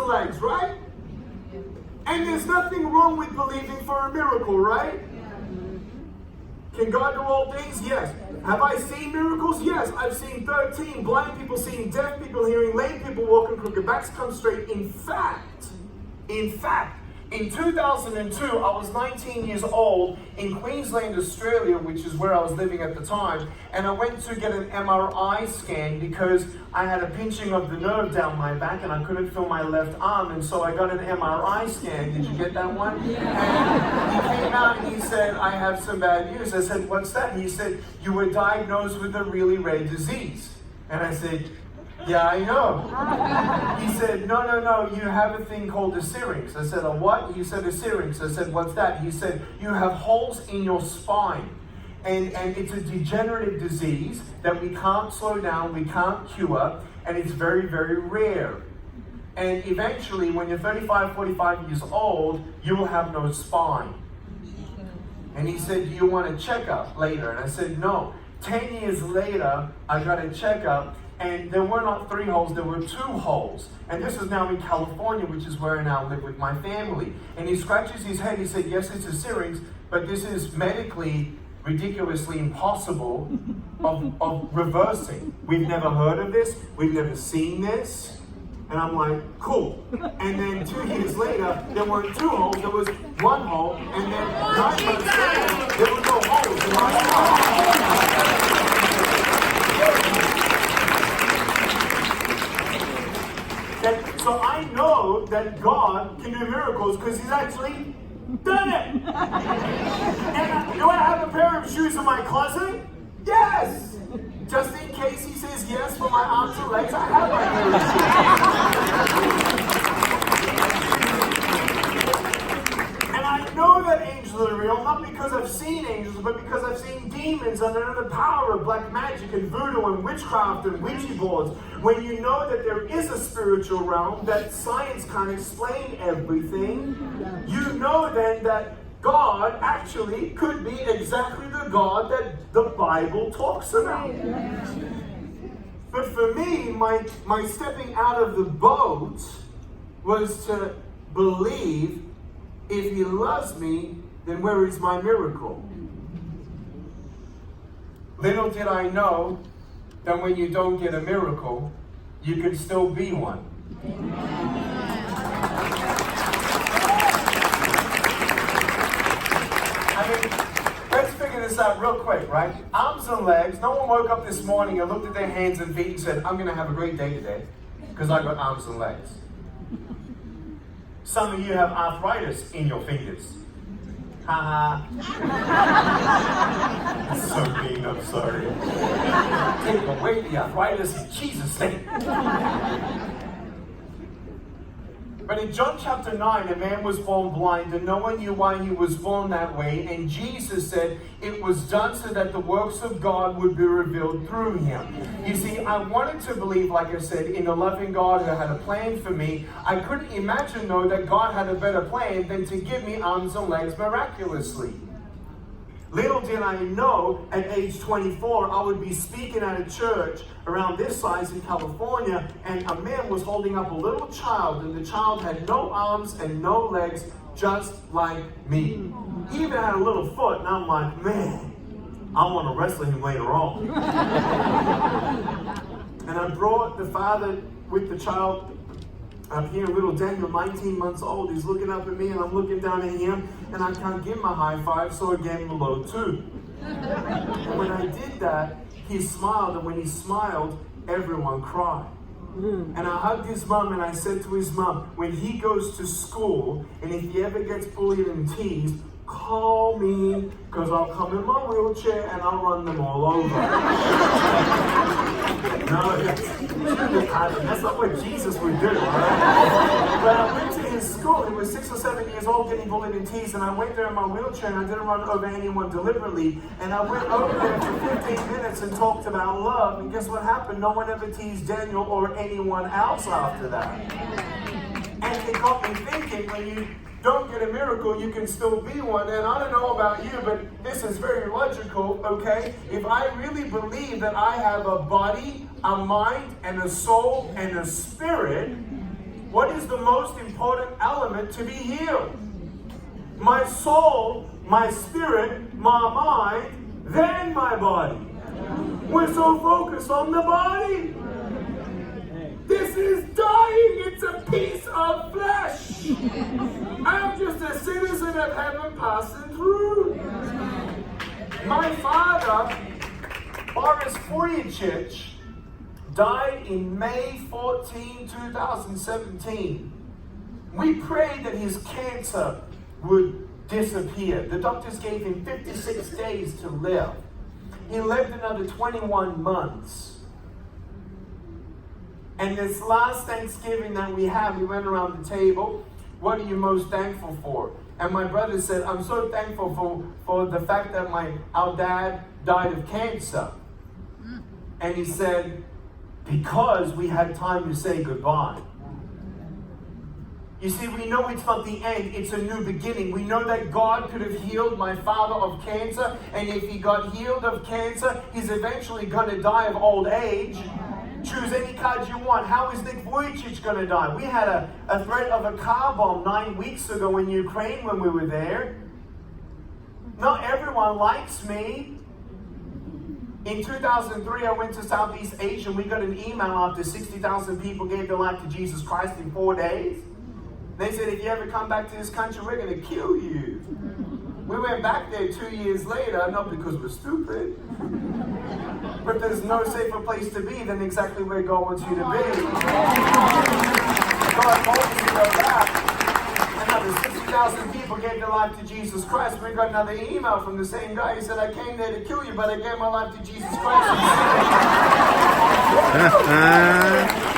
and legs, right? And there's nothing wrong with believing for a miracle, right? Can God do all things? Yes. Have I seen miracles? Yes. I've seen 13 blind people seeing, deaf people hearing, lame people walking, crooked backs come straight. In fact, in 2002, I was 19 years old in Queensland, Australia, which is where I was living at the time, and I went to get an MRI scan because I had a pinching of the nerve down my back and I couldn't feel my left arm, and so I got an MRI scan. Did you get that one? And he came out and he said, I have some bad news. I said, what's that? And he said, you were diagnosed with a really rare disease. And I said, yeah, I know. He said, no, you have a thing called a syrinx. I said, a what? He said, a syrinx. I said, what's that? He said, you have holes in your spine. And it's a degenerative disease that we can't slow down, we can't cure, and it's very, very rare. And eventually, when you're 35, 45 years old, you will have no spine. And he said, do you want a checkup later? And I said, no. 10 years later, I got a checkup, and there were not 3 holes, there were 2 holes. And this is now in California, which is where I now live with my family. And he scratches his head, he said, yes, it's a syrinx, but this is medically ridiculously impossible of reversing. We've never heard of this, we've never seen this. And I'm like, cool. And then 2 years later, there weren't 2 holes, there was 1 hole, and then 9 months later, there were no holes in my spine. So I know that God can do miracles because He's actually done it. And do I have a pair of shoes in my closet? Yes. Just in case He says yes for my arms and legs, I have my pair of shoes. And I know that angels are real, not because I've seen angels, but because I've seen demons under the power of black magic and voodoo and witchcraft and Ouija boards. When you know that there is a spiritual realm, that science can't explain everything, you know then that God actually could be exactly the God that the Bible talks about. But for me, my stepping out of the boat was to believe, if He loves me, then where is my miracle? Little did I know that when you don't get a miracle, you can still be one. I mean, let's figure this out real quick, right? Arms and legs. No one woke up this morning and looked at their hands and feet and said, I'm going to have a great day today because I got arms and legs. Some of you have arthritis in your fingers. Haha. It's so mean, I'm sorry. Take away the arthritis in Jesus' name. But in John chapter 9, a man was born blind, and no one knew why he was born that way. And Jesus said it was done so that the works of God would be revealed through him. You see, I wanted to believe, like I said, in a loving God who had a plan for me. I couldn't imagine, though, that God had a better plan than to give me arms and legs miraculously. Little did I know, at age 24, I would be speaking at a church around this size in California, and a man was holding up a little child, and the child had no arms and no legs, just like me. He even had a little foot, and I'm like, man, I want to wrestle him later on. And I brought the father with the child up here, little Daniel, 19 months old. He's looking up at me, and I'm looking down at him, and I can't give him a high five, so I gave him a low 2. And when I did that, he smiled, and when he smiled, everyone cried. And I hugged his mom, and I said to his mom, when he goes to school, and if he ever gets bullied and teased, call me, because I'll come in my wheelchair and I'll run them all over. No, that's not what Jesus would do, right? But I went to his school. He was 6 or 7 years old, getting bullied and teased, and I went there in my wheelchair, and I didn't run over anyone deliberately. And I went over there for 15 minutes and talked about love, and guess what happened? No one ever teased Daniel or anyone else after that. And it got me thinking, when you don't get a miracle, you can still be one. And I don't know about you, but this is very logical, okay? If I really believe that I have a body, a mind, and a soul, and a spirit, What is the most important element to be healed? My soul, my spirit, my mind, then my body. We're so focused on the body. This is dying. It's a piece of flesh. I'm just a citizen of heaven passing through. My father, Boris Vujicic, died in May 14, 2017. We prayed that his cancer would disappear. The doctors gave him 56 days to live. He lived another 21 months. And this last Thanksgiving that we had, we went around the table. What are you most thankful for? And my brother said, I'm so thankful for the fact that our dad died of cancer. And he said, because we had time to say goodbye. You see, we know it's not the end, it's a new beginning. We know that God could have healed my father of cancer, and if he got healed of cancer, he's eventually going to die of old age. Choose any card you want. How is Nick Vujicic going to die? We had a threat of a car bomb 9 weeks ago in Ukraine when we were there. Not everyone likes me. In 2003, I went to Southeast Asia, and we got an email after 60,000 people gave their life to Jesus Christ in 4 days. They said, if you ever come back to this country, we're going to kill you. We went back there 2 years later, not because we're stupid, but there's no safer place to be than exactly where God wants you to be. God told us to go back. Another 60,000 people gave their life to Jesus Christ. We got another email from the same guy. He said, I came there to kill you, but I gave my life to Jesus Christ.